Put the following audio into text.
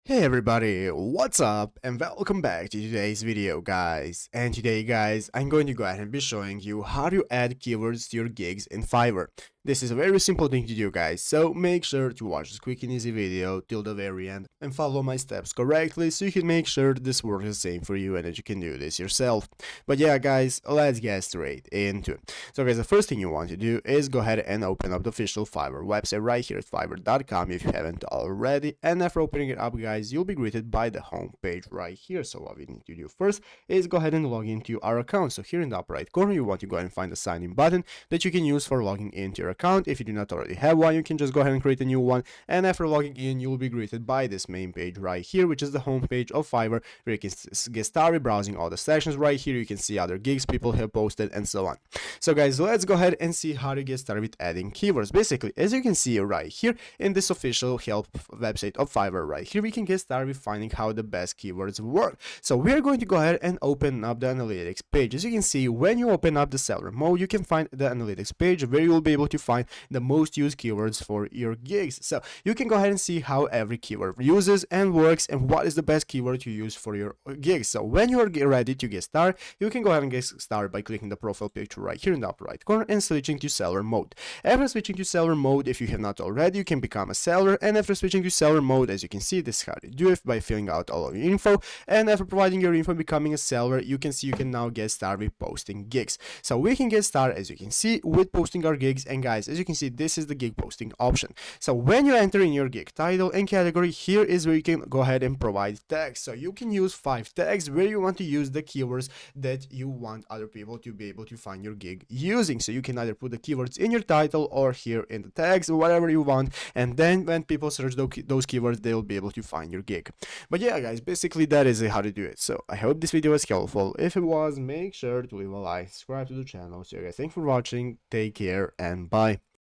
Hey everybody, what's up and welcome back to today's video guys. And today guys, I'm going to go ahead and be showing you how to add keywords to your gigs in Fiverr. This is a very simple thing to do guys, so make sure to watch this quick and easy video till the very end and follow my steps correctly so you can make sure this works the same for you and that you can do this yourself. But yeah guys, let's get straight into it. So guys, the first thing you want to do is go ahead and open up the official Fiverr website right here at fiverr.com if you haven't already, and after opening it up guys, you'll be greeted by the home page right here. So what we need to do first is go ahead and log into our account. So here in the upper right corner you want to go ahead and find the sign in button that you can use for logging into your account. If you do not already have one, you can just go ahead and create a new one, and after logging in you will be greeted by this main page right here, which is the home page of Fiverr, where you can get started browsing all the sections. Right here you can see other gigs people have posted and so on. So guys, let's go ahead and see how to get started with adding keywords. Basically, as you can see right here in this official help website of Fiverr right here, we can get started with finding how the best keywords work. So we're going to go ahead and open up the analytics page. As you can see, when you open up the seller mode, you can find the analytics page where you will be able to find the most used keywords for your gigs. So you can go ahead and see how every keyword uses and works and what is the best keyword to use for your gigs. So when you are ready to get started, you can go ahead and get started by clicking the profile picture right here in the upper right corner and switching to seller mode. After switching to seller mode, if you have not already, you can become a seller, and after switching to seller mode, as you can see, this is how to do it by filling out all of your info, and after providing your info and becoming a seller, you can see you can now get started with posting gigs. So we can get started, as you can see, with posting our gigs, and guys, as you can see, this is the gig posting option. So when you enter in your gig title and category, here is where you can go ahead and provide tags. So you can use 5 tags where you want to use the keywords that you want other people to be able to find your gig using. So you can either put the keywords in your title or here in the tags, whatever you want, and then when people search those keywords, they will be able to find your gig. But yeah guys, basically that is how to do it. So I hope this video was helpful. If it was, make sure to leave a like, subscribe to the channel. So guys, thanks for watching, take care, and bye.